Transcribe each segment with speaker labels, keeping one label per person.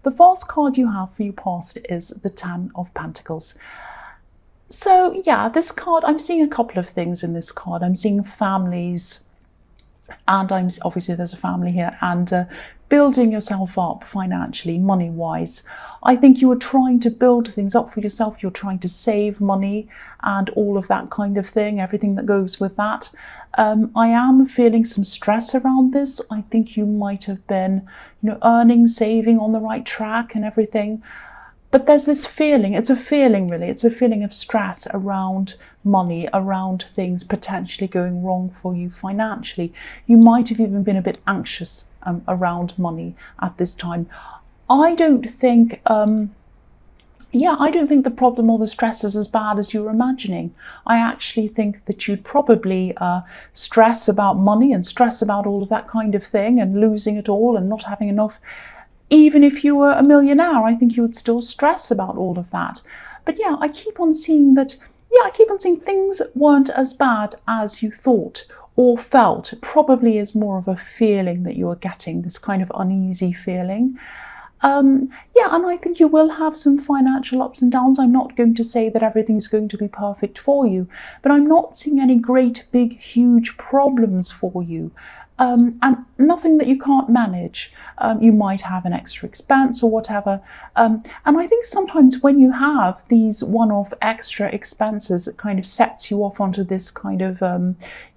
Speaker 1: The first card you have for your past is the Ten of Pentacles. So yeah, this card, I'm seeing a couple of things in this card. I'm seeing families, and I'm obviously there's a family here, and building yourself up financially, money-wise. I think you were trying to build things up for yourself. You're trying to save money and all of that kind of thing, everything that goes with that. I am feeling some stress around this. I think you might have been, earning, saving, on the right track and everything. But there's this feeling, it's a feeling really, it's a feeling of stress around money, around things potentially going wrong for you financially. You might have even been a bit anxious around money at this time. I don't think, I don't think the problem or the stress is as bad as you were imagining. I actually think that you'd probably stress about money and stress about all of that kind of thing and losing it all and not having enough. Even if you were a millionaire, I think you would still stress about all of that. But yeah, I keep on seeing things weren't as bad as you thought or felt. It probably is more of a feeling that you are getting, this kind of uneasy feeling. And I think you will have some financial ups and downs. I'm not going to say that everything's going to be perfect for you, but I'm not seeing any great, big, huge problems for you. And nothing that you can't manage. You might have an extra expense or whatever. And I think sometimes when you have these one-off extra expenses, it kind of sets you off onto this kind of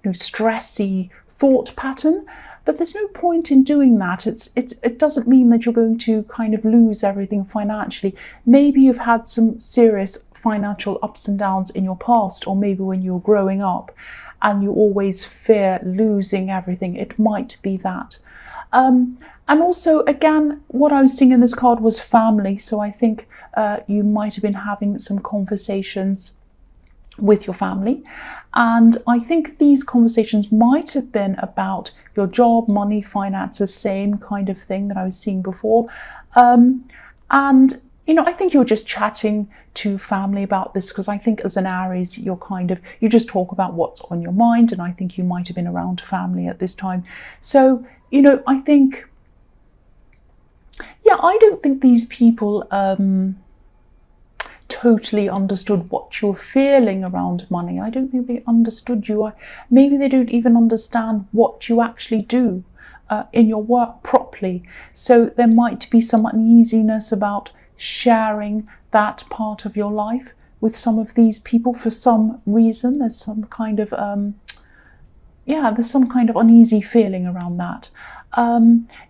Speaker 1: stressy thought pattern. But there's no point in doing that. It doesn't mean that you're going to kind of lose everything financially. Maybe you've had some serious financial ups and downs in your past, or maybe when you were growing up, and you always fear losing everything. It might be that. And also, again, what I was seeing in this card was family. So I think you might have been having some conversations with your family. And I think these conversations might have been about your job, money, finances, same kind of thing that I was seeing before. I think you're just chatting to family about this, because I think as an Aries, you just talk about what's on your mind, and I think you might have been around family at this time. So, I think, I don't think these people totally understood what you're feeling around money. I don't think they understood you. Maybe they don't even understand what you actually do in your work properly. So there might be some uneasiness about sharing that part of your life with some of these people for some reason. There's some kind of uneasy feeling around that.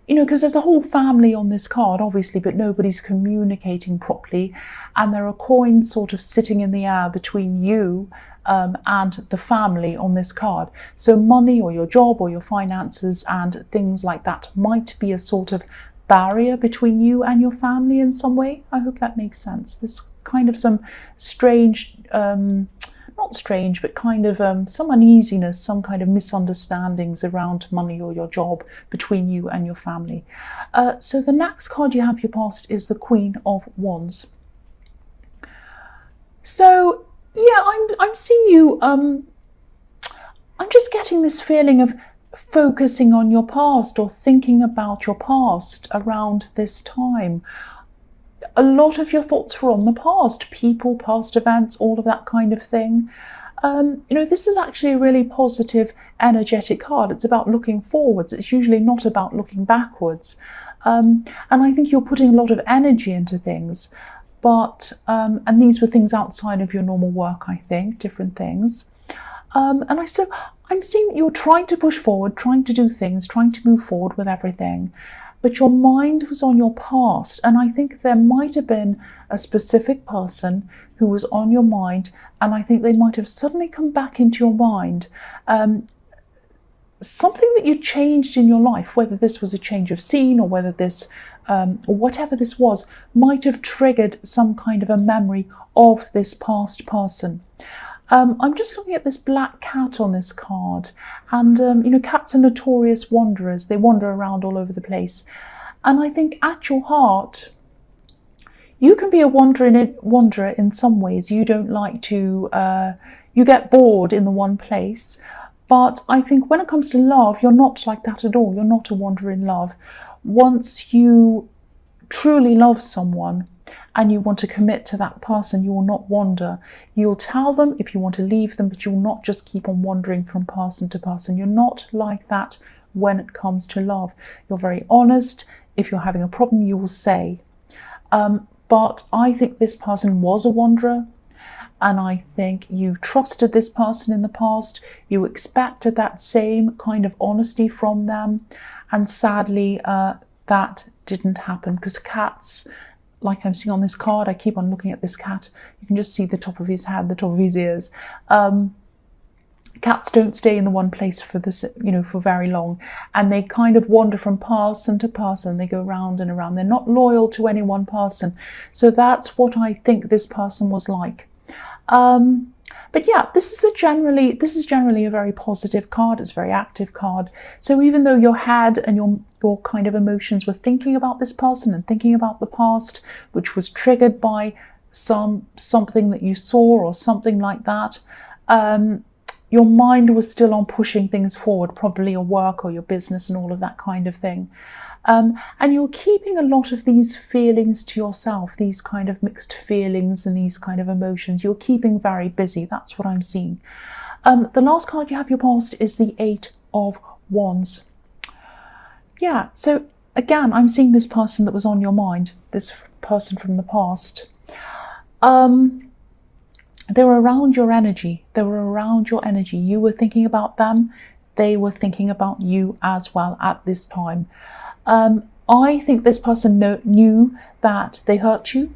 Speaker 1: Because there's a whole family on this card, obviously, but nobody's communicating properly, and there are coins sort of sitting in the air between you and the family on this card. So money or your job or your finances and things like that might be a sort of barrier between you and your family in some way. I hope that makes sense. There's kind of some strange, not strange, but kind of some uneasiness, some kind of misunderstandings around money or your job between you and your family. So the next card you have for your past is the Queen of Wands. So yeah, I'm seeing you, I'm just getting this feeling of focusing on your past or thinking about your past around this time. A lot of your thoughts were on the past, people, past events, all of that kind of thing. This is actually a really positive, energetic card. It's about looking forwards. It's usually not about looking backwards. And I think you're putting a lot of energy into things. But, and these were things outside of your normal work, I think, different things. So I'm seeing that you're trying to push forward, trying to do things, trying to move forward with everything. But your mind was on your past, and I think there might have been a specific person who was on your mind, and I think they might have suddenly come back into your mind. Something that you changed in your life, whether this was a change of scene or whether this, or whatever this was, might have triggered some kind of a memory of this past person. I'm just looking at this black cat on this card, and cats are notorious wanderers. They wander around all over the place, and I think at your heart you can be a wanderer in some ways. You don't like to, you get bored in the one place, but I think when it comes to love, you're not like that at all. You're not a wanderer in love. Once you truly love someone and you want to commit to that person, you will not wander. You'll tell them if you want to leave them, but you will not just keep on wandering from person to person. You're not like that when it comes to love. You're very honest. If you're having a problem, you will say. But I think this person was a wanderer, and I think you trusted this person in the past. You expected that same kind of honesty from them, and sadly that didn't happen, because cats, like I'm seeing on this card, I keep on looking at this cat, you can just see the top of his head, the top of his ears. Cats don't stay in the one place for this, for very long, and they kind of wander from person to person. They go round and around. They're not loyal to any one person. So that's what I think this person was like. But yeah, this is generally a very positive card. It's a very active card. So even though your head and your kind of emotions were thinking about this person and thinking about the past, which was triggered by something that you saw or something like that, your mind was still on pushing things forward, probably your work or your business and all of that kind of thing. And you're keeping a lot of these feelings to yourself, these kind of mixed feelings and these kind of emotions. You're keeping very busy. That's what I'm seeing. The last card you have your past is the 8 of Wands. Yeah, so again, I'm seeing this person that was on your mind, this person from the past. They were around your energy. They were around your energy. You were thinking about them. They were thinking about you as well at this time. I think this person knew that they hurt you.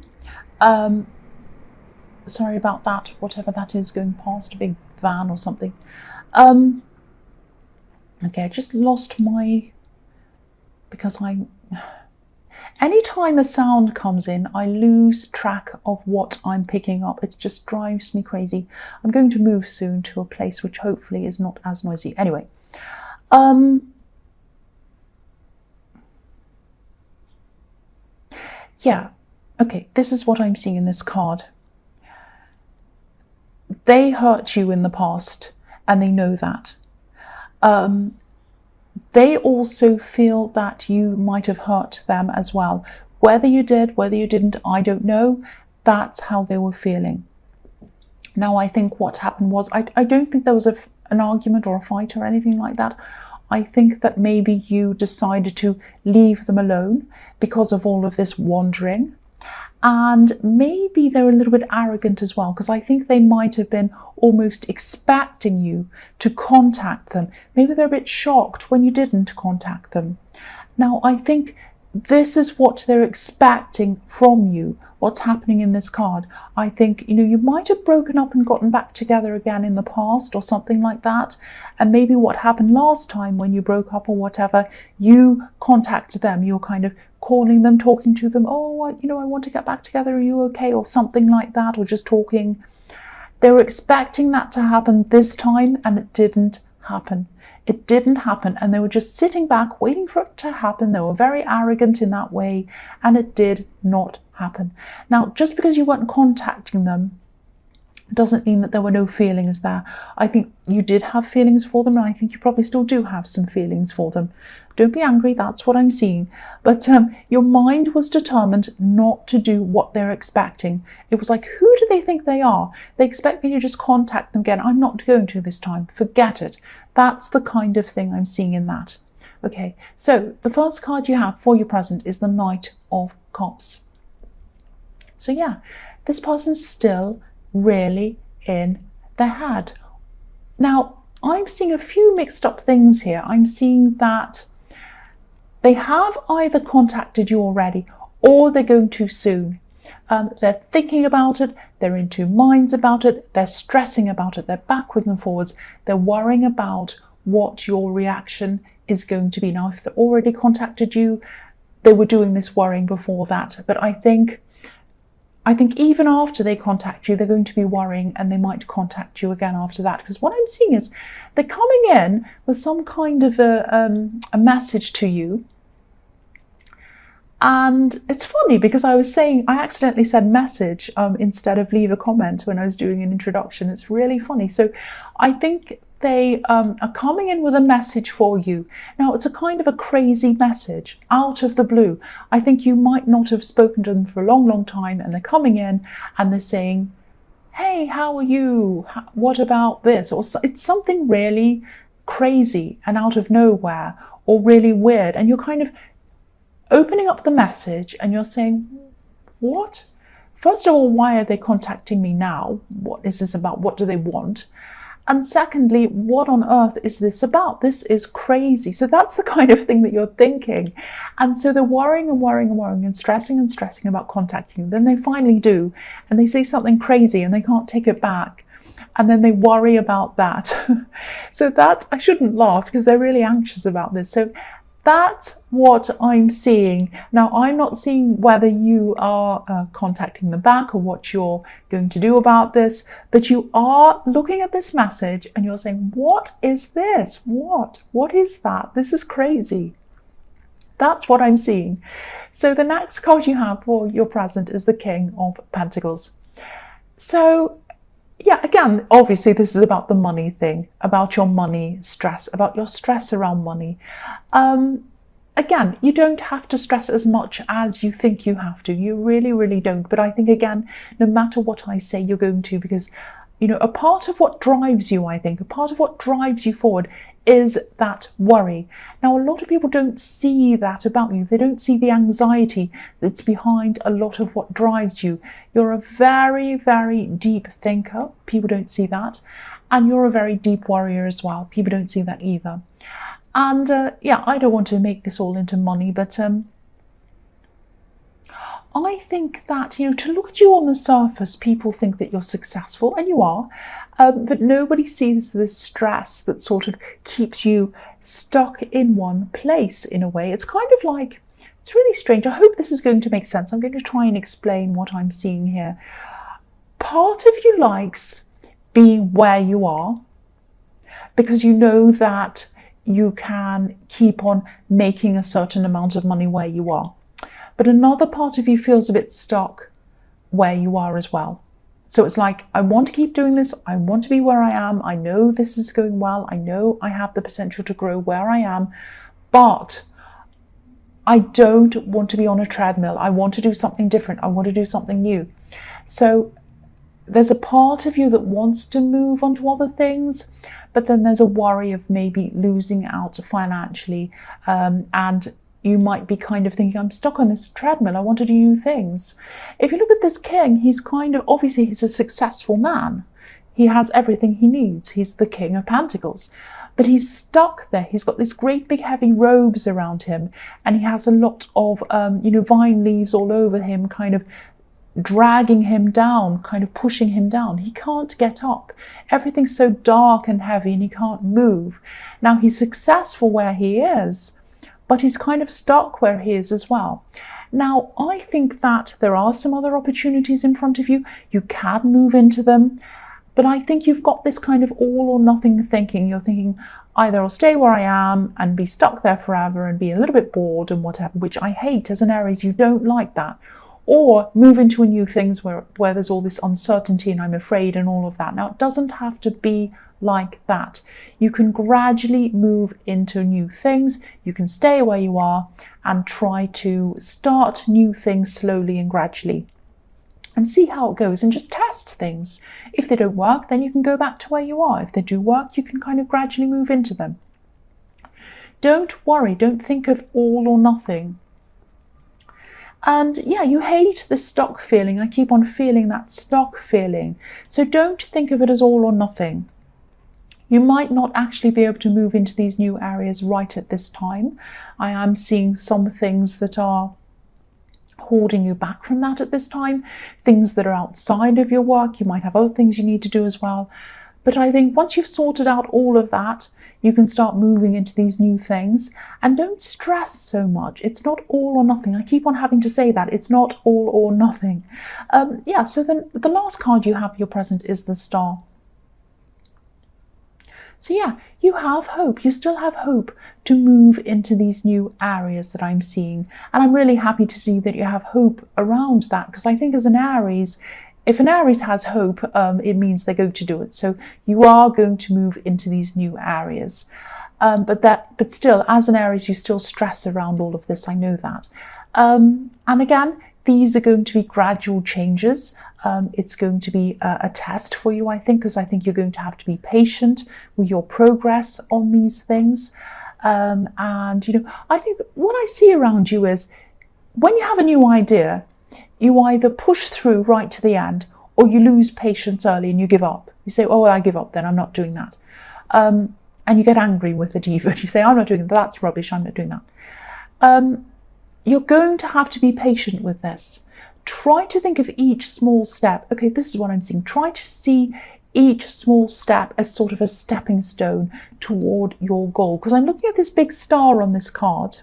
Speaker 1: Sorry about that, whatever that is going past, a big van or something. Okay, I just lost because anytime a sound comes in, I lose track of what I'm picking up. It just drives me crazy. I'm going to move soon to a place which hopefully is not as noisy. Anyway, yeah, okay, this is what I'm seeing in this card. They hurt you in the past, and they know that. They also feel that you might have hurt them as well. Whether you did, whether you didn't, I don't know. That's how they were feeling. Now, I think what happened was, I don't think there was an argument or a fight or anything like that. I think that maybe you decided to leave them alone because of all of this wandering. And maybe they're a little bit arrogant as well, because I think they might have been almost expecting you to contact them. Maybe they're a bit shocked when you didn't contact them. Now, I think this is what they're expecting from you, what's happening in this card. I think, you might have broken up and gotten back together again in the past or something like that. And maybe what happened last time when you broke up or whatever, you contacted them. You were kind of calling them, talking to them. Oh, I want to get back together. Are you okay? Or something like that, or just talking. They were expecting that to happen this time, and it didn't happen. It didn't happen, and they were just sitting back waiting for it to happen. They were very arrogant in that way, and it did not happen. Now, just because you weren't contacting them doesn't mean that there were no feelings there. I think you did have feelings for them, and I think you probably still do have some feelings for them. Don't be angry, that's what I'm seeing. But your mind was determined not to do what they're expecting. It was like, who do they think they are? They expect me to just contact them again. I'm not going to this time. Forget it. That's the kind of thing I'm seeing in that. Okay, so the first card you have for your present is the Knight of Cups. So yeah, this person's still really in their head. Now, I'm seeing a few mixed up things here. I'm seeing that they have either contacted you already or they're going to soon. They're thinking about it, they're in two minds about it, they're stressing about it, they're backwards and forwards, they're worrying about what your reaction is going to be. Now, if they already contacted you, they were doing this worrying before that. But I think even after they contact you, they're going to be worrying, and they might contact you again after that. Because what I'm seeing is they're coming in with some kind of a message to you. And it's funny because I accidentally said message instead of leave a comment when I was doing an introduction. It's really funny. So I think they are coming in with a message for you. Now, it's a kind of a crazy message out of the blue. I think you might not have spoken to them for a long, long time, and they're coming in and they're saying, hey, how are you? What about this? Or it's something really crazy and out of nowhere, or really weird. And you're kind of opening up the message and you're saying, what? First of all, why are they contacting me now? What is this about? What do they want? And secondly, what on earth is this about? This is crazy. So that's the kind of thing that you're thinking. And so they're worrying and worrying and worrying and stressing about contacting you. Then they finally do, and they say something crazy and they can't take it back. And then they worry about that. So that, I shouldn't laugh because they're really anxious about this. So that's what I'm seeing. Now, I'm not seeing whether you are contacting them back or what you're going to do about this, but you are looking at this message and you're saying, what is this? What is that? This is crazy. That's what I'm seeing. So the next card you have for your present is the King of Pentacles. So yeah, again, obviously this is about the money thing, about your money stress, about your stress around money. Again, you don't have to stress as much as you think you have to. You really, really don't. But I think, again, no matter what I say, you're going to, because, you know, a part of what drives you, I think, a part of what drives you forward is that worry. Now, a lot of people don't see that about you. They don't see the anxiety that's behind a lot of what drives you. You're a very, very deep thinker. People don't see that. And you're a very deep worrier as well. People don't see that either. And yeah, I don't want to make this all into money, but I think that, you know, to look at you on the surface, people think that you're successful, and you are, but nobody sees this stress that sort of keeps you stuck in one place in a way. It's kind of like, it's really strange. I hope this is going to make sense. I'm going to try and explain what I'm seeing here. Part of you likes being where you are because you know that you can keep on making a certain amount of money where you are. But another part of you feels a bit stuck where you are as well. So it's like, I want to keep doing this. I want to be where I am. I know this is going well. I know I have the potential to grow where I am, but I don't want to be on a treadmill. I want to do something different. I want to do something new. So there's a part of you that wants to move on to other things, but then there's a worry of maybe losing out financially, and you might be kind of thinking, I'm stuck on this treadmill. I want to do new things. If you look at this king, he's kind of, obviously he's a successful man. He has everything he needs. He's the King of Pentacles, but he's stuck there. He's got these great big heavy robes around him, and he has a lot of, you know, vine leaves all over him, kind of dragging him down, kind of pushing him down. He can't get up. Everything's so dark and heavy and he can't move. Now, he's successful where he is, but he's kind of stuck where he is as well. Now, I think that there are some other opportunities in front of you. You can move into them, but I think you've got this kind of all or nothing thinking. You're thinking, either I'll stay where I am and be stuck there forever and be a little bit bored and whatever, which I hate. As an Aries, you don't like that. Or move into a new things where there's all this uncertainty and I'm afraid and all of that. Now, it doesn't have to be like that. You can gradually move into new things. You can stay where you are and try to start new things slowly and gradually and see how it goes and just test things. If they don't work, then you can go back to where you are. If they do work, you can kind of gradually move into them. Don't worry. Don't think of all or nothing. And yeah, you hate the stuck feeling. I keep on feeling that stuck feeling. So don't think of it as all or nothing. You might not actually be able to move into these new areas right at this time. I am seeing some things that are holding you back from that at this time. Things that are outside of your work. You might have other things you need to do as well. But I think once you've sorted out all of that, you can start moving into these new things, and don't stress so much. It's not all or nothing. I keep on having to say that. It's not all or nothing. Yeah, so then the last card you have, your present, is the Star. So yeah, you have hope. You still have hope to move into these new areas that I'm seeing. And I'm really happy to see that you have hope around that, because I think as an Aries, if an Aries has hope, it means they're going to do it. So you are going to move into these new areas. But still, as an Aries, you still stress around all of this. I know that. And again, these are going to be gradual changes. It's going to be a test for you, I think, because I think you're going to have to be patient with your progress on these things. And, I think what I see around you is when you have a new idea, you either push through right to the end or you lose patience early and you give up. You say, oh, well, I give up then, I'm not doing that. And you get angry with it even. You say, I'm not doing that, that's rubbish, I'm not doing that. You're going to have to be patient with this. Try to think of each small step. Okay, this is what I'm seeing. Try to see each small step as sort of a stepping stone toward your goal. Because I'm looking at this big star on this card.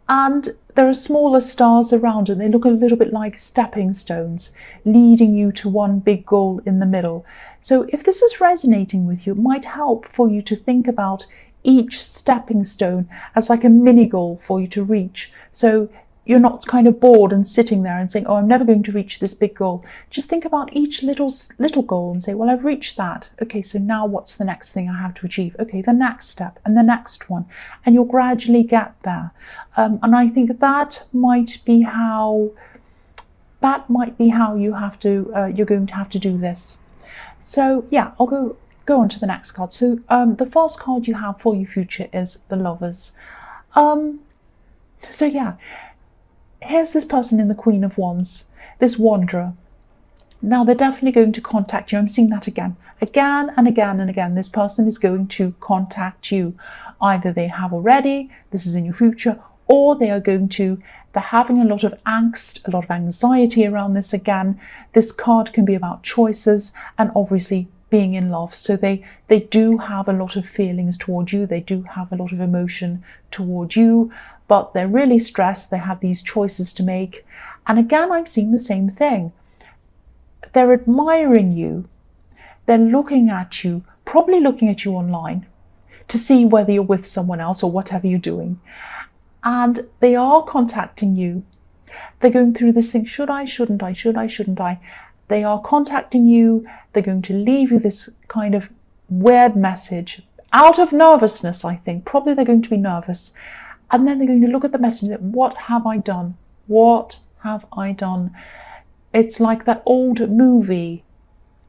Speaker 1: And there are smaller stars around and they look a little bit like stepping stones leading you to one big goal in the middle. So if this is resonating with you, it might help for you to think about each stepping stone as like a mini goal for you to reach. So you're not kind of bored and sitting there and saying, oh, I'm never going to reach this big goal. Just think about each little goal and say, well, I've reached that. Okay, so now what's the next thing I have to achieve? Okay, the next step and the next one. And you'll gradually get there. And I think that might be how you have to, you're going to have to do this. So yeah, I'll go on to the next card. So the first card you have for your future is the Lovers. So yeah, here's this person in the Queen of Wands, this wanderer. Now they're definitely going to contact you. I'm seeing that again and again and again. This person is going to contact you. Either they have already, this is in your future, or they are going to, they're having a lot of angst, a lot of anxiety around this again. This card can be about choices and obviously being in love. So they do have a lot of feelings toward you. They do have a lot of emotion toward you, but they're really stressed. They have these choices to make. And again, I'm seeing the same thing. They're admiring you. They're looking at you, probably looking at you online to see whether you're with someone else or whatever you're doing. And they are contacting you. They're going through this thing, should I, shouldn't I, should I, shouldn't I? They are contacting you. They're going to leave you this kind of weird message out of nervousness, I think. Probably they're going to be nervous. And then they're going to look at the message and say, what have I done? What have I done? It's like that old movie,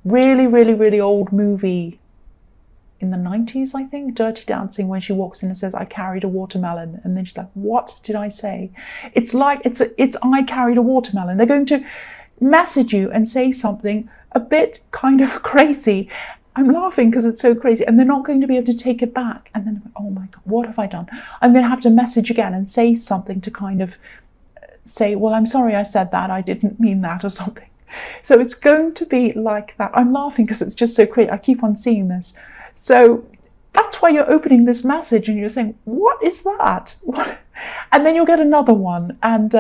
Speaker 1: really, really, really old movie in the 90s, I think, Dirty Dancing, when she walks in and says, I carried a watermelon. And then she's like, what did I say? It's like, it's I carried a watermelon. They're going to message you and say something a bit kind of crazy. I'm laughing because it's so crazy, and they're not going to be able to take it back. And then, oh my God, what have I done? I'm going to have to message again and say something to kind of say, well, I'm sorry I said that. I didn't mean that, or something. So it's going to be like that. I'm laughing because it's just so crazy. I keep on seeing this. So that's why you're opening this message and you're saying, what is that? What? And then you'll get another one. And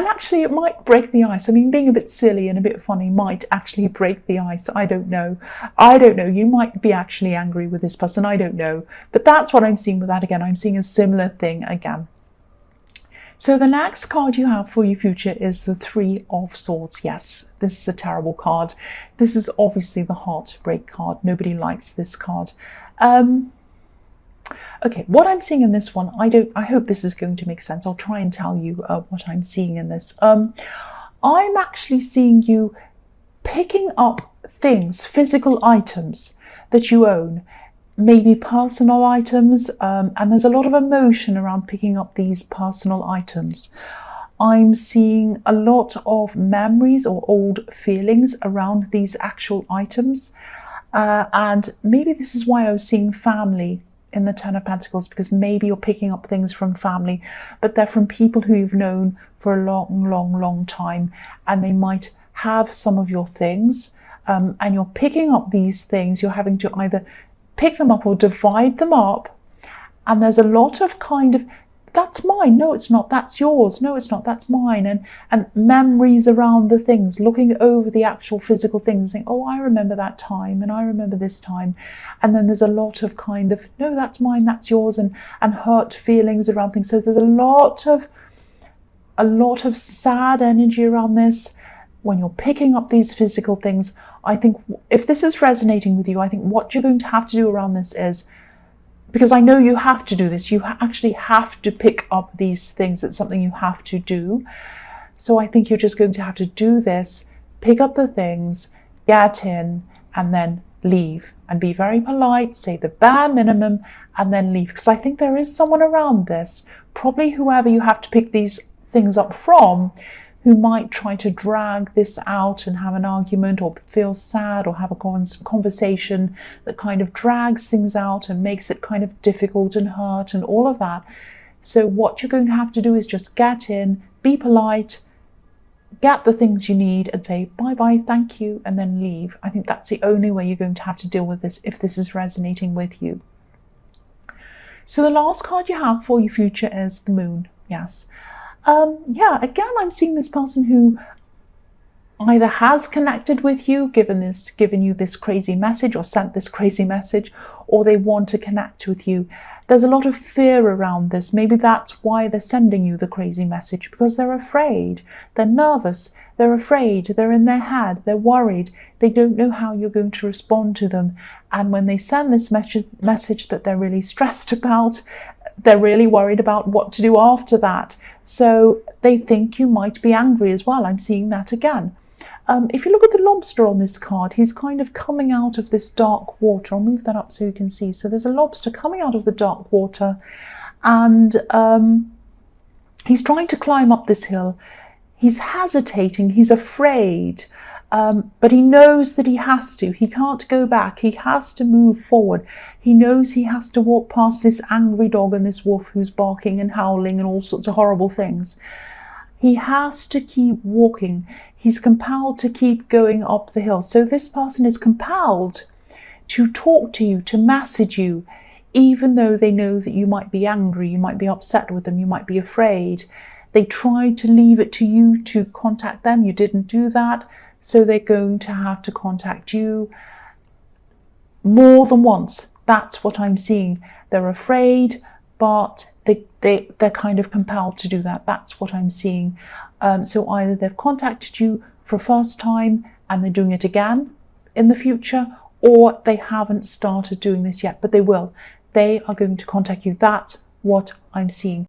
Speaker 1: actually, it might break the ice. I mean, being a bit silly and a bit funny might actually break the ice. I don't know. You might be actually angry with this person. I don't know. But that's what I'm seeing with that again. I'm seeing a similar thing again. So the next card you have for your future is the Three of Swords. Yes, this is a terrible card. This is obviously the heartbreak card. Nobody likes this card. Okay, what I'm seeing in this one, I hope this is going to make sense. I'll try and tell you what I'm seeing in this. I'm actually seeing you picking up things, physical items that you own, maybe personal items, and there's a lot of emotion around picking up these personal items. I'm seeing a lot of memories or old feelings around these actual items. And maybe this is why I was seeing family in the Ten of Pentacles, because maybe you're picking up things from family, but they're from people who you've known for a long, long, long time, and they might have some of your things, and you're picking up these things. You're having to either pick them up or divide them up, and there's a lot of kind of, that's mine, no it's not, that's yours, no it's not, that's mine, and memories around the things, looking over the actual physical things and saying, oh, I remember that time and I remember this time. And then there's a lot of kind of, no, that's mine, that's yours, and hurt feelings around things. So there's a lot of sad energy around this. when you're picking up these physical things, I think if this is resonating with you, I think what you're going to have to do around this is, because I know you have to do this, you actually have to pick up these things. It's something you have to do. So I think you're just going to have to do this, pick up the things, get in, and then leave. And be very polite, say the bare minimum, and then leave. Because I think there is someone around this, probably whoever you have to pick these things up from, who might try to drag this out and have an argument or feel sad or have a conversation that kind of drags things out and makes it kind of difficult and hurt and all of that. So what you're going to have to do is just get in, be polite, get the things you need and say bye-bye, thank you, and then leave. I think that's the only way you're going to have to deal with this if this is resonating with you. So the last card you have for your future is the Moon. Yes. Yeah, again, I'm seeing this person who either has connected with you, given you this crazy message or sent this crazy message, or they want to connect with you. There's a lot of fear around this. Maybe that's why they're sending you the crazy message, because they're afraid, they're nervous, they're afraid, they're in their head, they're worried, they don't know how you're going to respond to them. And when they send this message that they're really stressed about, they're really worried about what to do after that. So they think you might be angry as well. I'm seeing that again. If you look at the lobster on this card, he's kind of coming out of this dark water. I'll move that up so you can see. So there's a lobster coming out of the dark water, and he's trying to climb up this hill. He's hesitating, he's afraid, but he knows that he has to. He can't go back. He has to move forward. He knows he has to walk past this angry dog and this wolf who's barking and howling and all sorts of horrible things. He has to keep walking. He's compelled to keep going up the hill. So this person is compelled to talk to you, to message you, even though they know that you might be angry, you might be upset with them, you might be afraid. They tried to leave it to you to contact them. You didn't do that. So they're going to have to contact you more than once. That's what I'm seeing. They're afraid, but they're kind of compelled to do that. That's what I'm seeing. So either they've contacted you for a first time and they're doing it again in the future, or they haven't started doing this yet, but they will. They are going to contact you. That's what I'm seeing.